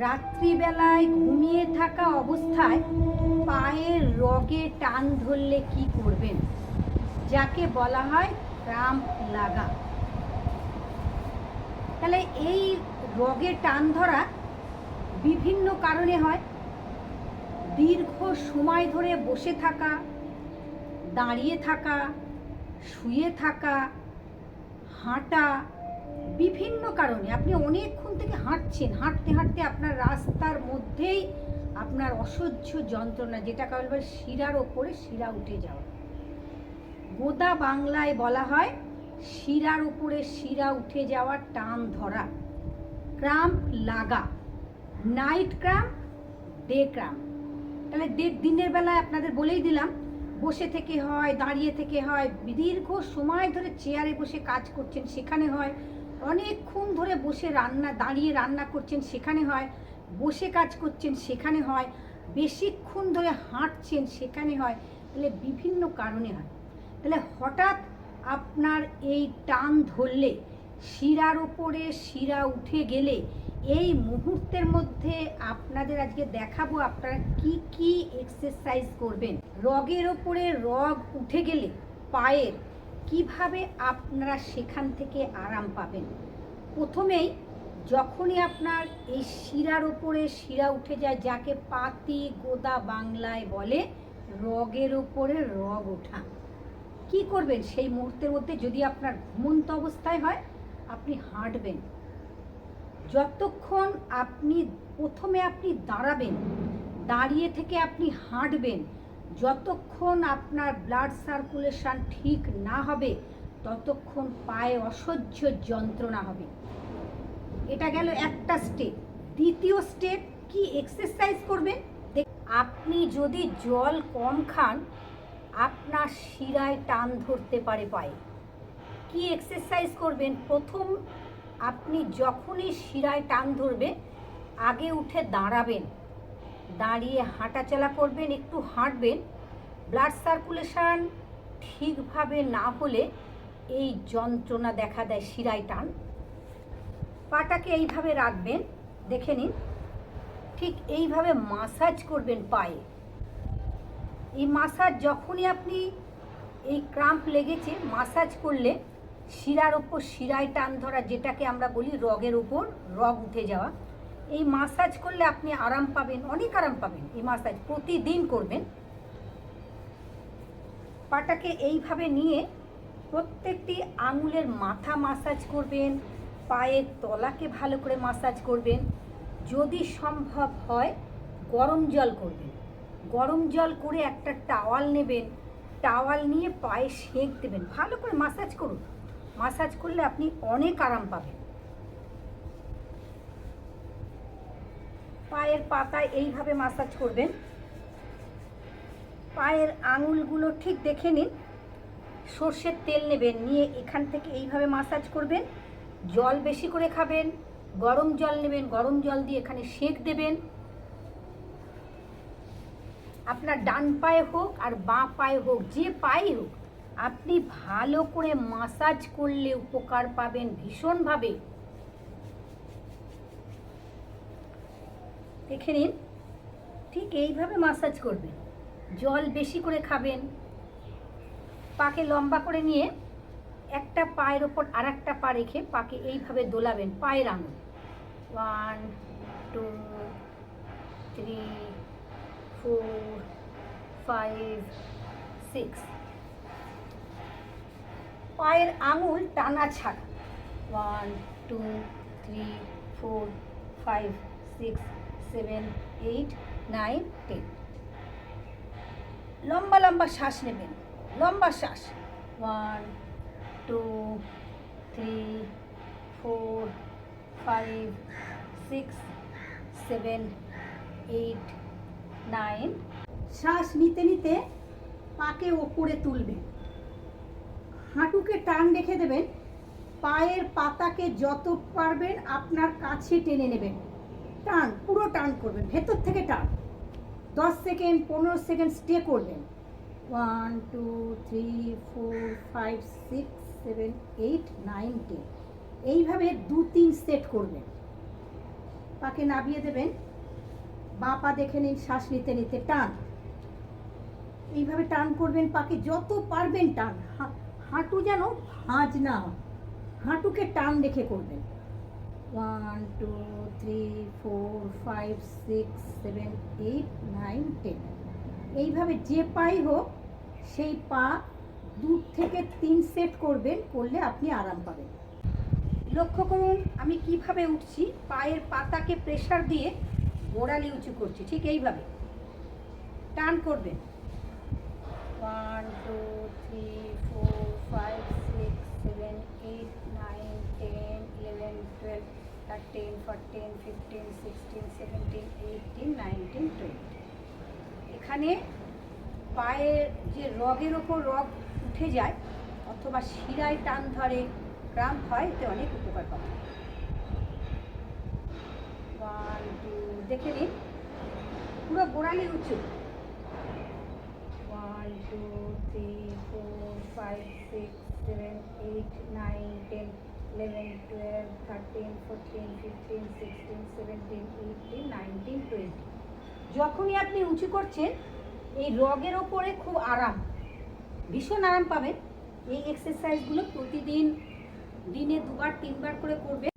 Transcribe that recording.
রাত্রিবেলায় ঘুমিয়ে থাকা অবস্থায় পায়ের রগে টান ধরলে কি করবেন, যাকে বলা হয় ক্রাম্প লাগা। তাহলে এই রগে টান ধরা বিভিন্ন কারণে হয়। দীর্ঘ সময় ধরে বসে থাকা, দাঁড়িয়ে থাকা, শুয়ে থাকা, হাঁটা, বিভিন্ন কারণে আপনি অনেকক্ষণ থেকে হাঁটছেন, হাঁটতে হাঁটতে আপনার রাস্তার মধ্যেই আপনার অসহ্য যন্ত্রণা, যেটাকে বলবে শিরার ওপরে শিরা উঠে যাওয়া। গোদা বাংলায় বলা হয় শিরার উপরে শিরা উঠে যাওয়া, টান ধরা, ক্রাম্প লাগা। Night cramp, day cramp. তাহলে দিনের বেলায় আপনাদের বলেই দিলাম, বসে থেকে হয়, দাঁড়িয়ে থেকে হয়, দীর্ঘ সময় ধরে চেয়ারে বসে কাজ করছেন সেখানে হয়, অনেকক্ষণ ধরে বসে দাঁড়িয়ে রান্না করছেন সেখানে হয়, বসে কাজ করছেন সেখানে হয়, বেশিক্ষণ ধরে হাঁটছেন সেখানে হয়। তাহলে বিভিন্ন কারণে হয়। তাহলে হঠাৎ আপনার এই টান ধরলে, শিরার ওপরে শিরা উঠে গেলে, এই মুহূর্তের মধ্যে আপনাদের আজকে দেখাবো আপনারা কি কি এক্সারসাইজ করবেন। রগের ওপরে রগ উঠে গেলে পায়ের কিভাবে আপনারা সেখান থেকে আরাম পাবেন। প্রথমেই যখনই আপনার এই শিরার ওপরে শিরা উঠে যায়, যাকে পাতি গোদা বাংলায় বলে রগের ওপরে রগ ওঠা, কি করবেন সেই মুহূর্তের মধ্যে? যদি আপনার ঘুমন্ত অবস্থায় হয়, আপনি হাঁটবেন। যতক্ষণ প্রথমে আপনি দাঁড়াবেন, দাঁড়িয়ে থেকে আপনি হাঁটবেন, যতক্ষণ আপনার ব্লাড সার্কুলেশন ঠিক না হবে ততক্ষণ পায়ে অসহ্য যন্ত্রণা হবে। এটা গেল একটা স্টেপ। দ্বিতীয় স্টেপ কি এক্সারসাইজ করবেন? আপনি যদি জল কম খান, আপনার শিরায় টান ধরতে পারে পায়ে। কি এক্সারসাইজ করবেন? প্রথম আপনি যখনই শিরায় টান ধরবে, আগে উঠে দাঁড়াবেন, দাঁড়িয়ে হাঁটাচলা করবেন, একটু হাঁটবেন। ব্লাড সার্কুলেশন ঠিকভাবে না হলে এই যন্ত্রণা দেখা দেয়, শিরায় টান। পাটাকে এইভাবে রাখবেন, দেখে নিন, ঠিক এইভাবে মাসাজ করবেন পায়ে। এই মাসাজ যখনই আপনি এই ক্রাম্প লেগেছে, মাসাজ করলে শিরার ওপর শিরায় টান ধরা, যেটাকে আমরা বলি রগের উপর রগ উঠে যাওয়া, এই মাসাজ করলে আপনি আরাম পাবেন, অনেক আরাম পাবেন। এই মাসাজ প্রতিদিন করবেন। পাটাকে এইভাবে নিয়ে প্রত্যেকটি আঙুলের মাথা মাসাজ করবেন, পায়ের তলাকে ভালো করে মাসাজ করবেন। যদি সম্ভব হয় গরম জল করবেন, গরম জল করে একটা টাওয়াল নেবেন, টাওয়াল নিয়ে পায়ে সেঁক দেবেন, ভালো করে মাসাজ করুন। মাসাজ করলে আপনি অনেক আরাম পাবেন। পায়ের পাতায় এইভাবে মাসাজ করবেন। পায়ের আঙুলগুলো ঠিক দেখে নিন, সর্ষের তেল নেবেন, নিয়ে এখান থেকে এইভাবে মাসাজ করবেন। জল বেশি করে খাবেন, গরম জল নেবেন, গরম জল দিয়ে এখানে সেঁক দেবেন। আপনার ডান পায়ে হোক আর বাঁ পায়ে হোক, যে পায়ে হোক, আপনি ভালো করে মাসাজ করলে উপকার পাবেন ভীষণভাবে। দেখে নিন, ঠিক এইভাবে মাসাজ করবেন, জল বেশি করে খাবেন। পাকে লম্বা করে নিয়ে একটা পায়ের ওপর আর একটা পা রেখে পাকে এইভাবে দোলাবেন, পায়ের আঙুল 1 2 3 4 5 6, পায়ের আঙুল টানা ছাড়া 1 2 3 4 5 6 7 8 9 10। লম্বা লম্বা শ্বাস নেবেন, লম্বা শ্বাস 1 2 3 4 5 6 7 8 9। শ্বাস নিতে নিতে পাকে ওপরে তুলবেন, হাঁটুকে টান রেখে দেবেন, পায়ের পাতাকে যত পারবেন আপনার কাছে টেনে নেবেন, টান, পুরো টান করবেন, ভেতর থেকে টান। 10 সেকেন্ড 15 সেকেন্ড স্টে করবেন। 1 2 3 4 5 6 7 8 9 10। এইভাবে 2-3 সেট করবেন। পাকে নামিয়ে দেবেন, বাঁ পা দেখে নিন, শ্বাস নিতে নিতে টান, এইভাবে টান করবেন, পাকে যত পারবেন টান, হাঁটু যেন ভাঁজ না হয়, হাঁটুকে টান রেখে করবেন। 1 2 3 4 5 6 7 8 9 10, এইভাবে যে পাই হোক সেই পা 2 থেকে 3 সেট করবেন, করলে আপনি আরাম পাবেন। লক্ষ্য করুন আমি কিভাবে উঠছি, পায়ের পাতাকে প্রেসার দিয়ে গোড়ালি উঁচু করছি, ঠিক এইভাবে টান করবেন। 1 2 3 4 5 6 7 8 9 10 11 12 13 14 15 16 17 18 19 20। এখানে পায়ের যে রগের ওপর রগ উঠে যায় অথবা শিরায় টান ধরে, ক্রাম্প হয়, এতে অনেক উপকার পাবে। 1 2, দেখে নিন পুরো গোড়ালি উঁচু। 1 2 3 4 5 6 7 8 9 10 11 12 13 14 15 16 17 18 19 20। যখনই আপনি উঁচু করছেন এই রগের ওপরে খুব আরাম, ভীষণ আরাম পাবেন। এই এক্সারসাইজগুলো প্রতিদিন দিনে 2-3 বার করে করবে।